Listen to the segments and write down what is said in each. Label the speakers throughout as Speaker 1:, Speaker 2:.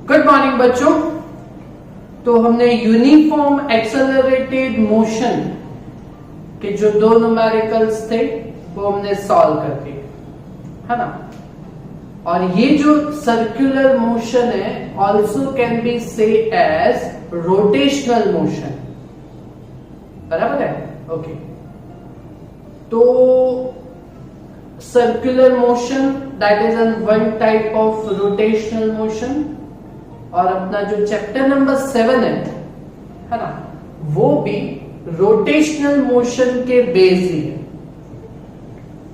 Speaker 1: Good morning बच्चों। तो हमने यूनिफॉर्म एक्सेलरेटेड मोशन के जो दो न्यूमेरिकल्स थे वो हमने सॉल्व कर दिए, है ना। और ये जो सर्कुलर मोशन है ऑल्सो कैन बी से एज रोटेशनल मोशन, बराबर है। ओके, तो circular motion that is an one type of rotational motion. और अपना जो चैप्टर नंबर 7 है ना, वो भी रोटेशनल मोशन के बेस ही है।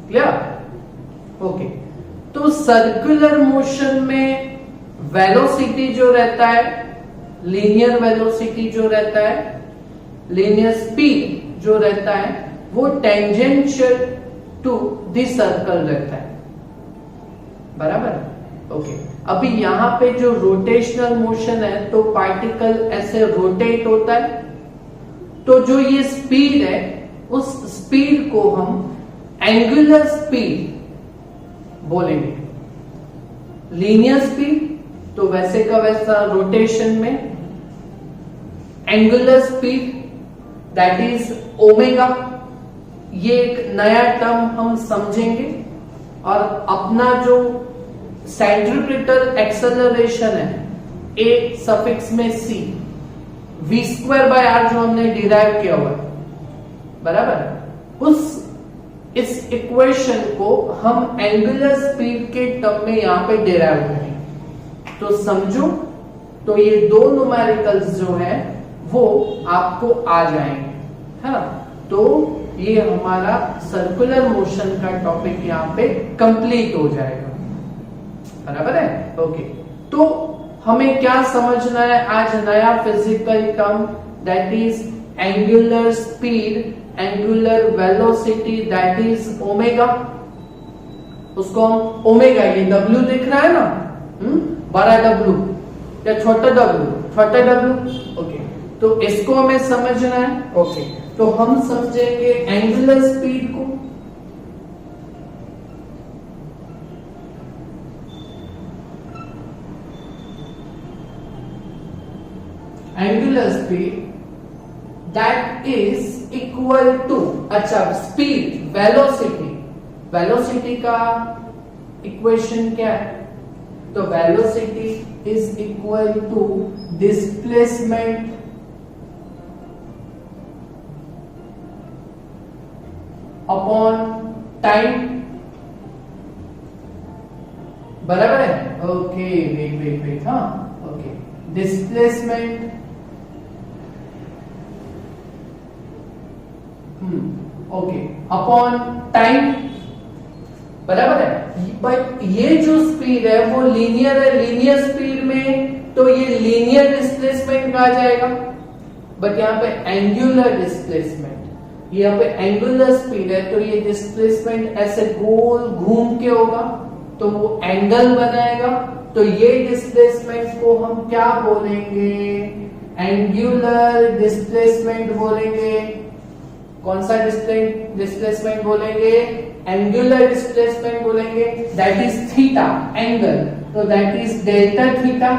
Speaker 1: क्लियर? ओके, तो सर्कुलर मोशन में वेलोसिटी जो रहता है, लीनियर वेलोसिटी जो रहता है, लीनियर स्पीड जो रहता है, वो टेंजेंशियल टू द सर्कल रहता है, बराबर। ओके, अभी यहां पे जो रोटेशनल मोशन है तो पार्टिकल ऐसे रोटेट होता है, तो जो ये स्पीड है उस स्पीड को हम एंगुलर स्पीड बोलेंगे। लीनियर स्पीड तो वैसे का वैसा रोटेशन में, angular speed that is omega, ये एक नया टर्म हम समझेंगे। और अपना जो सेंट्रीपिटल एक्सेलरेशन है ए सफिक्स में सी, वी स्क्वायर बाय आर जो हमने डिराइव किया हुआ है, बराबर, इस इक्वेशन को हम एंगुलर स्पीड के टर्म में यहां पे डिराइव करेंगे। तो समझो, तो ये दो न्यूमेरिकल्स जो है वो आपको आ जाएंगे, है ना। तो ये हमारा सर्कुलर मोशन का टॉपिक यहाँ पे कंप्लीट हो जाएगा, बराबर है। ओके, तो हमें क्या समझना है आज नया physical term, that is angular speed, angular velocity that is omega. उसको हम ओमेगा, ये डब्ल्यू दिख रहा है ना, बड़ा डब्ल्यू या छोटा डब्ल्यू, छोटा डब्ल्यू। ओके, तो इसको हमें समझना है। ओके, तो हम समझेंगे एंगुलर स्पीड को। Angular speed that is equal to, अच्छा स्पीड, वेलोसिटी, वेलोसिटी का इक्वेशन क्या है? तो velocity is equal to displacement upon time, बराबर है। ओके, वेट, हाँ, okay, displacement okay upon time, बराबर है। बट ये जो स्पीड है वो लीनियर है, लीनियर स्पीड में तो ये लीनियर डिस्प्लेसमेंट कहा जाएगा। बट यहाँ पे एंगुलर डिस्प्लेसमेंट, यहाँ पे एंगुलर स्पीड है तो ये डिस्प्लेसमेंट ऐसे गोल घूम के होगा तो वो एंगल बनाएगा। तो ये डिस्प्लेसमेंट को हम क्या बोलेंगे? एंगुलर डिस्प्लेसमेंट बोलेंगे। कौन सा डिस्प्लेसमेंट बोलेंगे? एंगुलर डिस्प्लेसमेंट बोलेंगे। दैट इज थीटा, एंगल, तो दैट इज डेल्टा थीटा,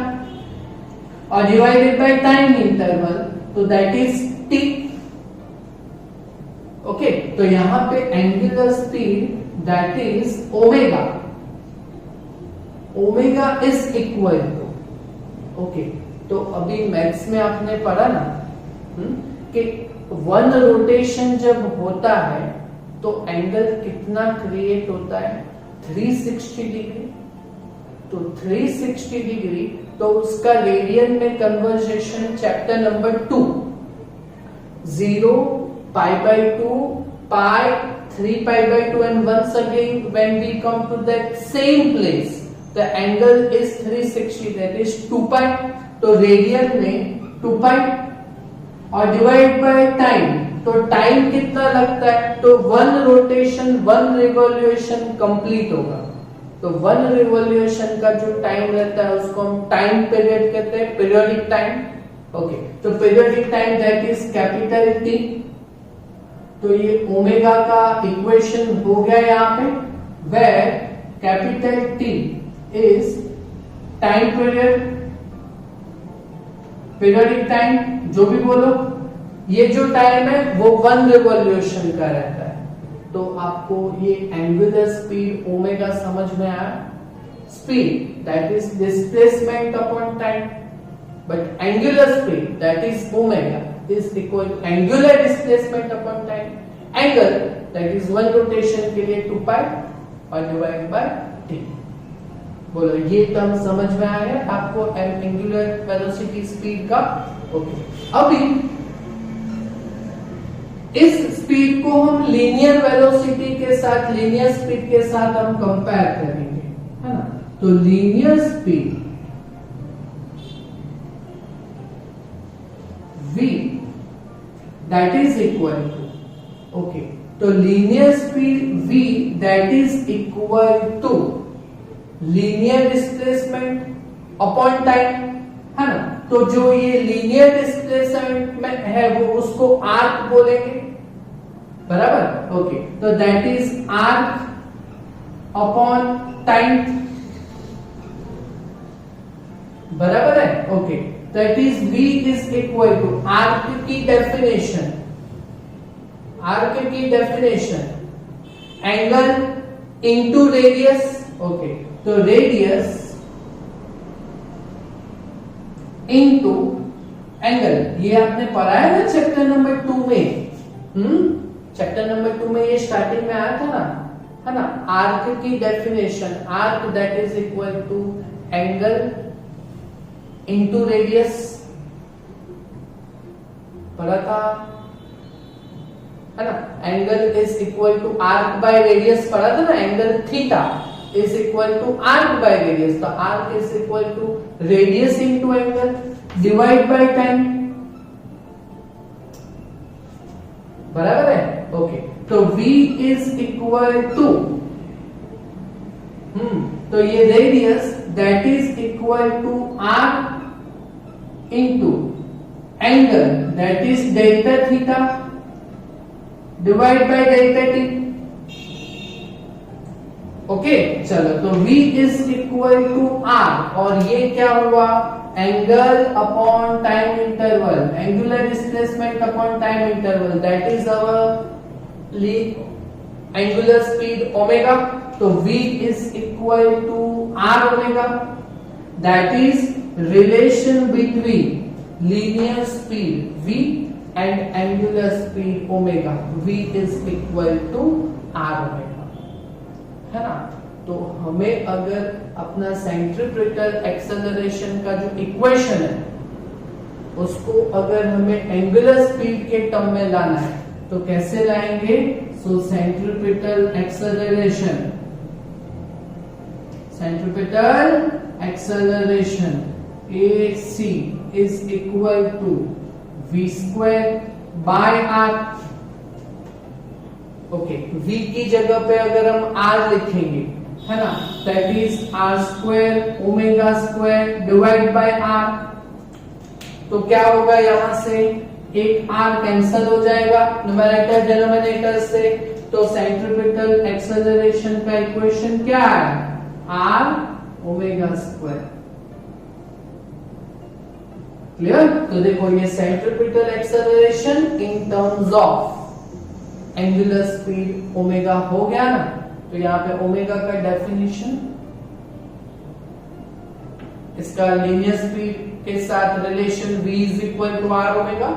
Speaker 1: और डिवाइडेड बाय टाइम इंटरवल, तो दैट इज टी। ओके, तो यहां पे angular speed that is omega, omega is equal to, okay, तो अभी मैथ्स में आपने पढ़ा ना कि वन रोटेशन जब होता है तो एंगल कितना क्रिएट होता है? 360 डिग्री। तो 360 डिग्री, तो उसका रेडियन में conversation chapter number 2, 0, π/2, pi, 3π/2, and once again when we come to that same place the angle is 360, that is 2π। तो रेडियन में 2π और डिवाइड बाय टाइम, तो टाइम कितना लगता है? तो one rotation, one revolution complete होगा। तो वन रिवॉल्यूशन का जो टाइम रहता है उसको हम टाइम पीरियड कहते हैं, पीरियोडिक टाइम। ओके, तो periodic time that is capital T. तो ये ओमेगा का इक्वेशन हो गया यहाँ पे, where capital T is time period periodic time जो भी बोलो, ये जो टाइम है वो 1 रिवॉल्यूशन का रहता है। तो आपको ये एंगुलर स्पीड ओमेगा समझ में आया। Speed that is displacement upon time, but angular speed that is omega is equal to angular displacement upon time, angle that is 1 rotation के लिए 2 पाई और डिवाइड बाय t। बोलो ये टर्म समझ में आया है आपको एंगुलर वेलोसिटी स्पीड का। ओके, अभी इस स्पीड को हम लीनियर वेलोसिटी के साथ, लीनियर स्पीड के साथ हम कंपेयर करेंगे, है ना। तो linear speed v that is equal to, okay, तो linear speed v that is equal to linear displacement upon time, है ना। तो जो ये लीनियर डिस्प्लेसमेंट में है वो उसको आर्क बोलेंगे, बराबर। ओके, तो that is arc upon time, बराबर है। Okay, that is v is equal to arc की डेफिनेशन, आर्क की definition angle into radius. Okay, तो रेडियस इनटू एंगल, ये आपने पढ़ा है ना चैप्टर नंबर 2 में। चैप्टर नंबर 2 में ये स्टार्टिंग में आया था ना, है ना। आर्क की definition, arc that is equal to angle into radius, पढ़ा था, है ना। Angle is equal to arc by radius पढ़ा था ना, angle theta is equal to arc by radius, तो arc is equal to radius into angle divide by time, बराबर है। ओके, तो v is equal to, तो ये radius that is equal to arc into angle that is delta theta divide by delta t। Okay, चलो, तो v is equal to r, और ये क्या हुआ, angle upon time interval, angular displacement upon time interval, that is our angular speed omega. तो v is equal to r omega, that is relation between linear speed v and angular speed omega, v is equal to r omega, है ना। तो हमें अगर अपना centripetal acceleration का जो equation है उसको अगर हमें एंगुलर स्पीड के टर्म में लाना है तो कैसे लाएंगे। So centripetal acceleration, centripetal acceleration AC is equal to v square by r। Okay, v की जगह पे अगर हम r लिखेंगे, है ना, that is r square omega square divide by r। तो क्या होगा, यहां से एक r कैंसिल हो जाएगा न्यूमरेटर डिनोमिनेटर से, तो सेंट्रीपिटल एक्सेलरेशन का इक्वेशन क्या है, r ओमेगा स्क्वायर। क्लियर। तो देखो ये centripetal acceleration in terms of angular speed omega हो गया ना। तो यहाँ पे ओमेगा का डेफिनेशन, इसका लीनियर स्पीड के साथ relation v is equal to r omega,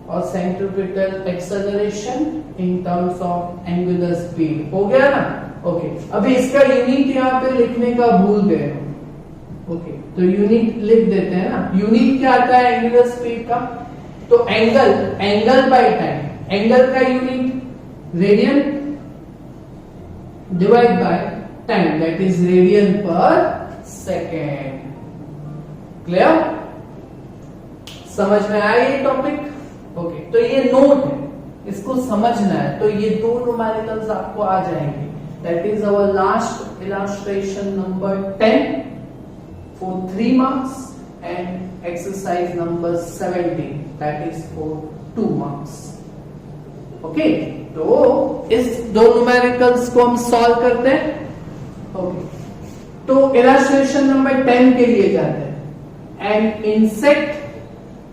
Speaker 1: और centripetal acceleration in terms of angular speed हो गया ना। ओके, अभी इसका यूनिट यहाँ पे लिखने का भूल गए। ओके, तो यूनिट लिख देते हैं ना। यूनिट क्या आता है एंगुलर स्पीड का, तो angle, angle by time, angle का unit radian divide by time, that is radian per second. Clear, समझ में आया ये टॉपिक। ओके, तो ये नोट है, इसको समझना है। तो ये दो न्यूमेरिकल्स आपको आ जाएंगे, that is our last illustration number 10 for 3 marks and exercise number 17 that is for 2 marks. Okay, तो इस दो न्यूमेरिकल्स को हम सॉल्व करते हैं। ओके, तो इलस्ट्रेशन नंबर 10 के लिए जाते हैं। An insect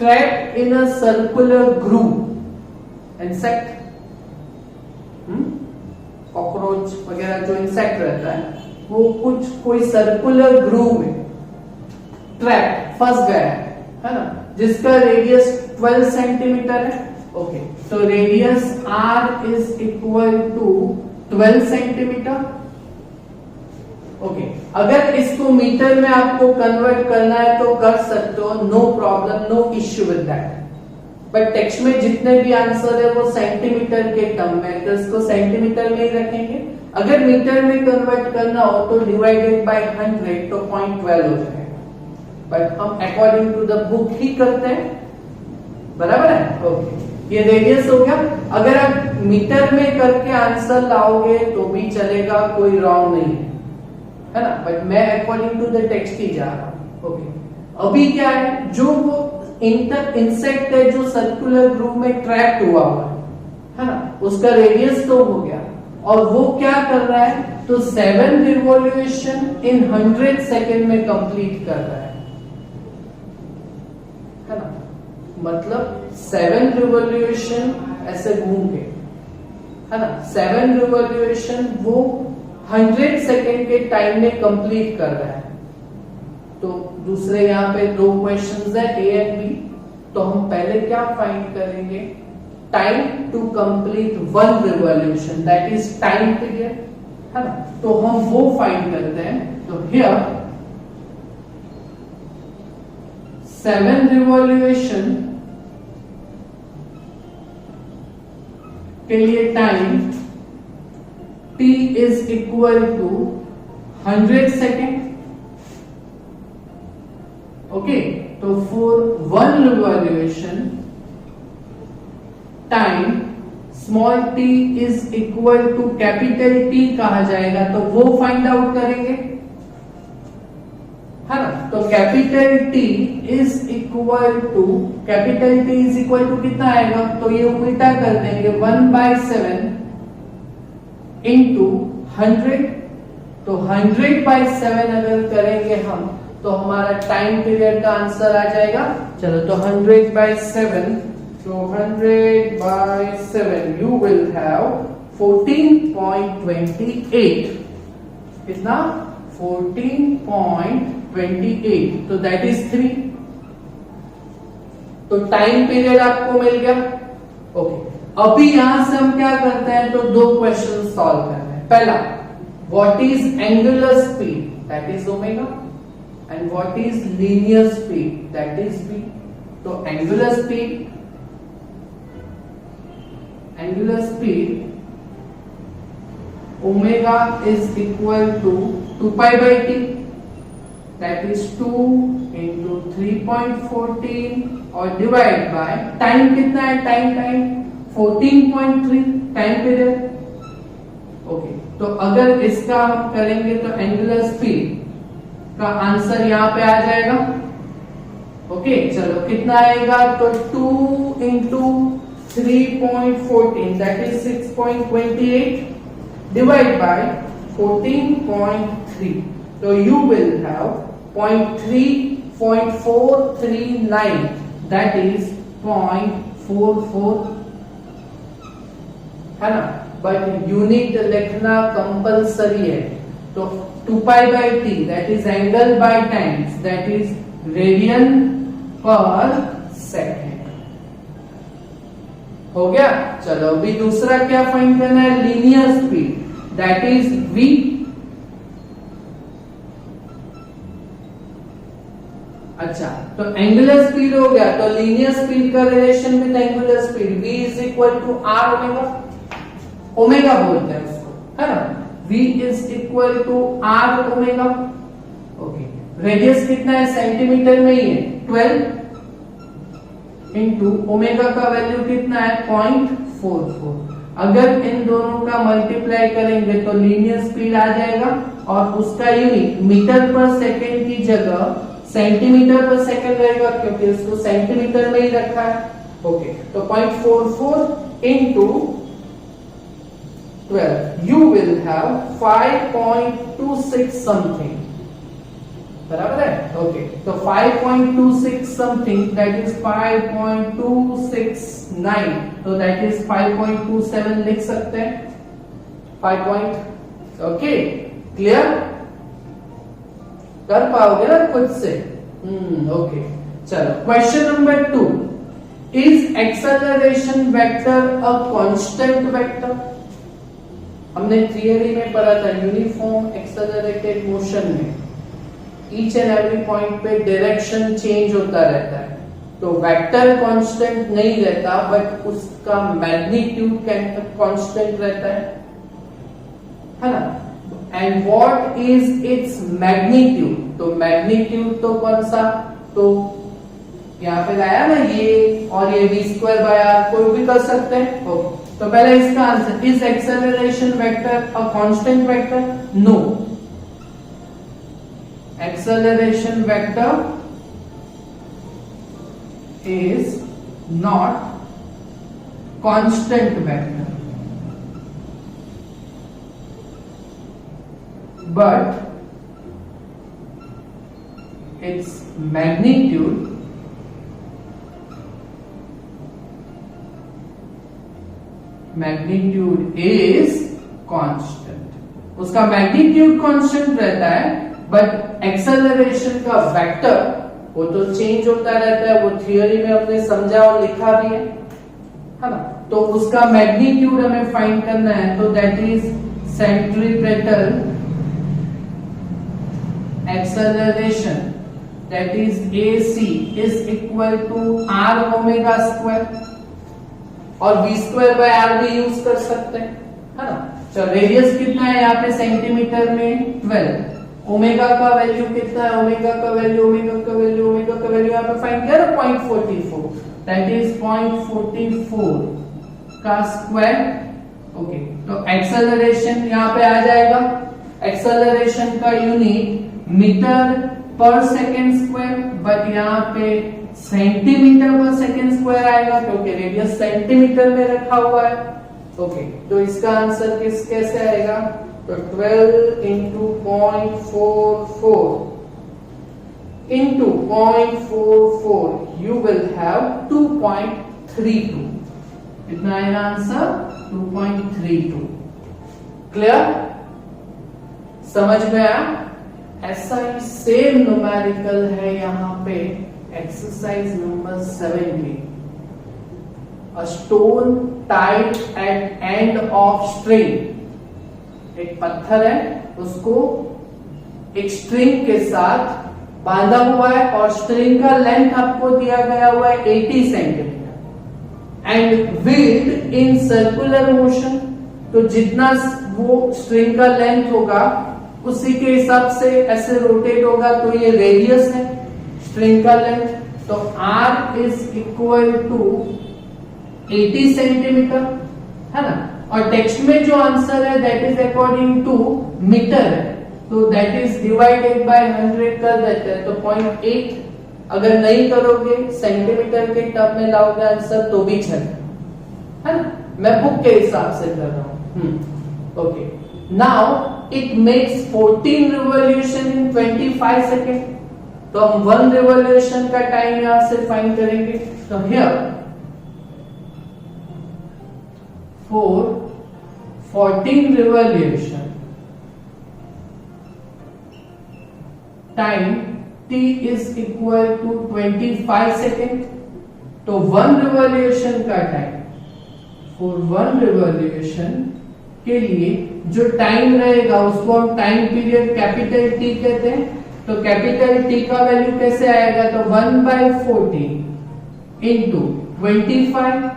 Speaker 1: trapped in a circular groove. Insect, cockroach वगैरह जो इंसेक्ट रहता है वो कोई सर्कुलर ग्रूव में ट्रैप फंस गया है ना, जिसका रेडियस 12 सेंटीमीटर है. ओके, तो radius r is equal to 12 centimetre. Okay, अगर इसको मीटर में आपको कन्वर्ट करना है तो कर सकते हो, no problem, no issue with that. But text में जितने भी आंसर है वो सेंटीमीटर के टर्म में, तो इसको सेंटीमीटर में ही रखेंगे. अगर मीटर में कन्वर्ट करना हो तो डिवाइडेड बाय 100 तो 0.12 हो जाएगा. बट हम अकॉर्डिंग टू द बुक ही करते हैं, बराबर है. ओके, ये रेडियस हो गया. अगर आप मीटर में करके आंसर लाओगे तो भी चलेगा, कोई रॉन्ग नहीं है ना. बट मैं अकॉर्डिंग टू द टेक्स्ट ही जा रहा हूं. ओके, अभी क्या है, जो वो इंसेक्ट है जो सर्कुलर ग्रूव में ट्रैप्ड हुआ है ना, उसका रेडियस तो हो गया और वो क्या कर रहा है, तो 7 रिवॉल्यूशन इन 100 सेकेंड में कंप्लीट कर रहा है ना. मतलब 7 रिवॉल्यूशन ऐसे घूम के, है ना, 7 रिवॉल्यूशन वो 100 सेकेंड के टाइम में कंप्लीट कर रहा है. तो दूसरे यहाँ पे 2 क्वेश्चंस है, ए एंड बी. तो हम पहले क्या फाइंड करेंगे, time to complete 1 revolution, that is time period, है ना. तो हम वो फाइंड करते हैं. तो हियर 7 रिवॉल्यूशन के लिए time t is equal to 100 second. Okay, तो for 1 revolution time small t is equal to capital T कहा जाएगा, तो वो फाइंड आउट करेंगे, है ना. तो capital T is equal to, capital T is equal to कितना आएगा, तो ये उल्टा कर देंगे, 1/7 इंटू 100. तो 100/7 अगर करेंगे हम तो हमारा टाइम पीरियड का आंसर आ जाएगा. चलो, तो 100/7, तो 100/7 यू विल हैव 14.28. कितना, 14.28. तो दैट इज 3. तो टाइम पीरियड आपको मिल गया. ओके, अभी यहां से हम क्या करते हैं, तो 2 क्वेश्चन सॉल्व करते हैं. पहला, what is angular speed, that is omega, and what is linear speed, that is v. तो angular speed omega is equal to 2π/t, that is 2 into 3.14 और डिवाइड बाय टाइम कितना है, टाइम 14.3 टाइम पीरियड. ओके, तो अगर इसका हम करेंगे तो एंगुलर स्पीड का आंसर यहां पे आ जाएगा. ओके, चलो कितना आएगा, तो 2 into 3.14 that is 6.28 divide by 14.3. तो you will have 0.439 that is 0.44, है ना. बट यूनिट लिखना कंपल्सरी है. तो 2π/t that is angle by times, that is radian per second. हो गया. चलो, अभी दूसरा क्या फाइंड करना है, linear speed, that is v. अच्छा, तो एंगुलर स्पीड हो गया, तो लीनियर स्पीड का relation with angular speed v is equal to r omega. Omega बोलते हैं उसको, है ना. v is equal to r omega. Okay, radius कितना है, सेंटीमीटर में ही है, 12 इंटू ओमेगा का वैल्यू कितना है, 0.44. अगर इन दोनों का मल्टीप्लाई करेंगे तो लीनियर स्पीड आ जाएगा और उसका यूनिट मीटर पर सेकेंड की जगह सेंटीमीटर पर सेकेंड रहेगा, क्योंकि उसको सेंटीमीटर में ही रखा है. ओके, तो 0.44 into 12, you will have 5.26 something, बराबर है, ओके। तो 5.26 समथिंग, दैट इज 5.269, तो दैट इज 5.27 लिख सकते हैं, 5 पॉइंट, ओके, क्लियर, कर पाओगे ना खुद से, ओके। चलो question number 2, is acceleration vector a constant vector? हमने थियरी में पढ़ा था यूनिफॉर्म एक्सेलरेटेड मोशन में ईच एंड एवरी पॉइंट पे डायरेक्शन चेंज होता रहता है, तो वेक्टर कांस्टेंट नहीं रहता बट उसका मैग्नीट्यूड कांस्टेंट रहता है ना। And what is its magnitude? तो मैग्नीट्यूड तो कौन सा, तो यहाँ पे आया ना ये और ये v²/r, कोई भी कर सकते हैं, ओके। तो पहले इसका answer, is acceleration vector a constant vector? No, acceleration vector is not constant vector, but its magnitude is constant. उसका मैग्नीट्यूड कांस्टेंट रहता है बट एक्सेलरेशन का वेक्टर वो तो चेंज होता रहता है, वो थियरी में हमने समझा और लिखा भी है ना। तो उसका मैग्नीट्यूड हमें फाइंड करना है, तो that is centripetal acceleration, that is AC is equal to r omega square, और v²/r भी यूज कर सकते हैं, है ना। चलो रेडियस कितना है यहाँ पे सेंटीमीटर में 12, ओमेगा का वैल्यू कितना है, ओमेगा का वैल्यू यहाँ पे फाइंड किया ना 0.44, दैट इज 0.44 का स्क्वायर, ओके। तो एक्सेलरेशन यहाँ पे आ जाएगा, एक्सेलरेशन का यूनिट मीटर पर सेकेंड स्क्वायर, बट यहाँ पे सेंटीमीटर पर सेकेंड स्क्वायर आएगा क्योंकि रेडियस सेंटीमीटर में रखा हुआ है, ओके। तो इसका आंसर कैसे आएगा, तो 12 into 0.44 into 0.44 you will have 2.32, कितना आएगा आंसर, 2.32, क्लियर, समझ में आया। ऐसा ही सेम न्यूमेरिकल है यहाँ पे exercise number 70, a stone tied at end of string, एक पत्थर है उसको एक स्ट्रिंग के साथ बांधा हुआ है और स्ट्रिंग का लेंथ आपको दिया गया हुआ है 80 centimetre and wheeled in circular motion, तो जितना वो स्ट्रिंग का लेंथ होगा उसी के हिसाब से ऐसे रोटेट होगा, तो ये रेडियस है स्ट्रिंग का लेंथ, तो r is equal to 80 centimetre, है ना। और टेक्स्ट में जो आंसर है that is according to metre है, तो दैट इज डिवाइडेड बाय 100 कर देते हैं, तो 0.8, अगर नहीं करोगे सेंटीमीटर के टर्म में लाओगे आंसर तो भी चलेगा, है ना। मैं बुक के हिसाब से कर रहा हूं, okay. Now it makes 14 revolution in 25 second, तो हम 1 रिवॉल्यूशन का टाइम यहां से फाइंड करेंगे, तो here for 14 revolution time t is equal to 25 second, तो 1 रिवॉल्यूशन का टाइम, for 1 रिवॉल्यूशन के लिए जो टाइम रहेगा उसको हम टाइम पीरियड कैपिटल टी कहते हैं, तो कैपिटल टी का वैल्यू कैसे आएगा, तो 1/14 इंटू 25,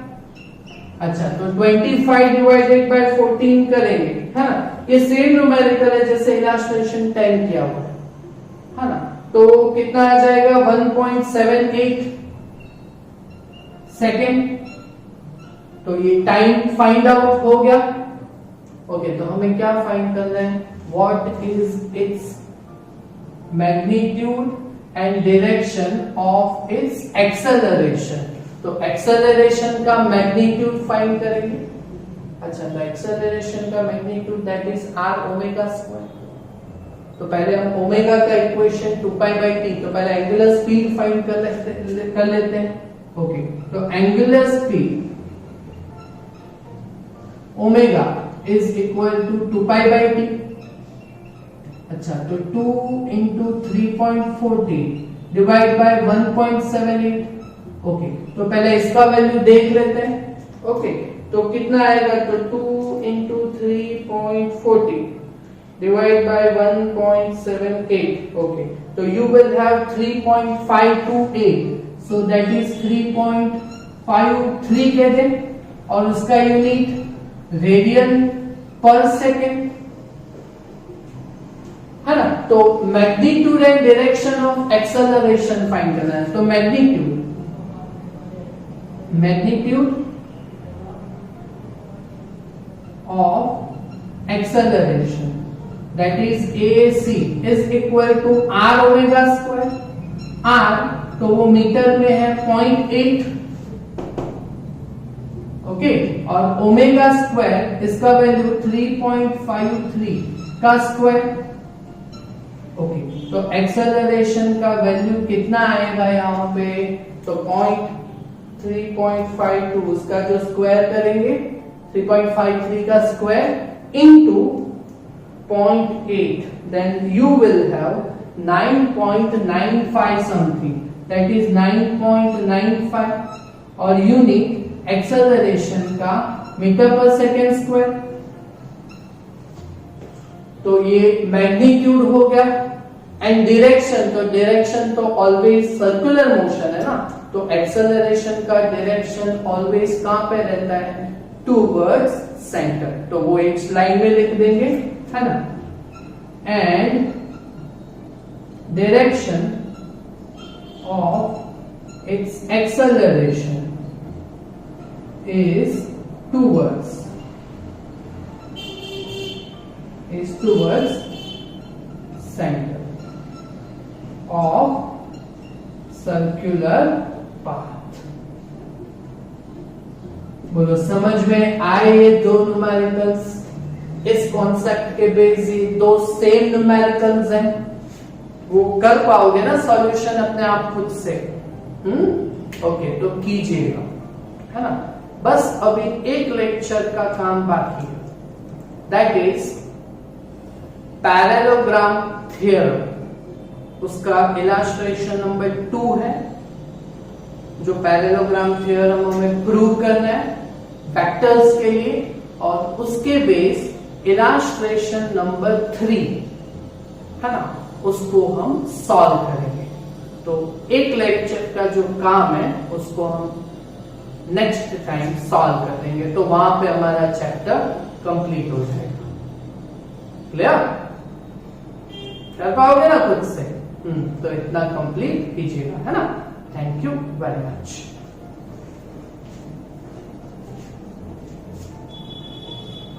Speaker 1: अच्छा तो 25 डिवाइडेड बाय 14 करेंगे, है ना। ये सेम न्यूमेरिकल है जैसे इलस्ट्रेशन 10 किया हुआ है ना। तो कितना आ जाएगा 1.78 सेकेंड, तो ये टाइम फाइंड आउट हो गया, ओके। तो हमें क्या फाइंड करना है, what is its magnitude and direction of its acceleration, तो एक्सेलरेशन का मैग्नीट्यूड फाइंड करेंगे, अच्छा। तो एक्सेलरेशन का magnitude that is r omega square, तो पहले हम ओमेगा का इक्वेशन 2π/t, तो पहले एंगुलर स्पीड फाइंड कर लेते हैं। ओके, तो angular speed omega is equal to 2π/t। अच्छा, तो 2 इंटू 3.40 डिवाइड बाय 1.78। ओके, तो पहले इसका वैल्यू देख लेते हैं। ओके, तो कितना आएगा, तो 2 इंटू 3.40 डिवाइड बाय 1.78। ओके, तो you will have 3.528, so that is 3.53 कह दें, और उसका यूनिट रेडियन पर सेकेंड है ना। तो magnitude and direction of acceleration find करना है। तो magnitude of acceleration, that is AC is equal to r omega square। r तो वो मीटर में है 0.8, ओके, और ओमेगा स्क्वायर इसका वैल्यू 3.53 का स्क्वायर। ओके, तो एक्सेलरेशन का वैल्यू कितना आएगा यहाँ पे, तो 3.52 उसका जो स्क्वायर करेंगे 3.53 का square into 0.8, then you will have 9.95 something, that is 9.95, और यूनिट एक्सेलरेशन का मीटर पर सेकेंड स्क्वायर। तो ये मैग्नीट्यूड हो गया। एंड डायरेक्शन, तो डायरेक्शन तो ऑलवेज सर्कुलर मोशन है ना, तो एक्सेलरेशन का डायरेक्शन ऑलवेज कहां पे रहता है, टूवर्ड्स सेंटर, तो वो एक लाइन में लिख देंगे, है ना। And direction of its acceleration is towards centre of circular path. बोलो समझ में आए ये दो न्यूमेरिकल्स? इस कॉन्सेप्ट के बेस ये दो सेम न्यूमेरिकल्स हैं, वो कर पाओगे ना सॉल्यूशन अपने आप खुद से। ओके, तो कीजिएगा, है ना। बस अभी एक लेक्चर का काम बाकी है, दैट इज पैरेललोग्राम थ्योरम। उसका इलस्ट्रेशन नंबर 2 है, जो पैरेललोग्राम थ्योरम हमें प्रूव करना है फैक्टर्स के लिए, और उसके बेस इलस्ट्रेशन नंबर 3 है ना, उसको हम सॉल्व करेंगे। तो एक लेक्चर का जो काम है उसको हम नेक्स्ट टाइम सॉल्व कर देंगे, तो वहां पे हमारा चैप्टर कंप्लीट हो जाएगा। क्लियर? कर पाओगे ना खुद से? तो इतना कंप्लीट कीजिएगा, है ना। Thank you very much.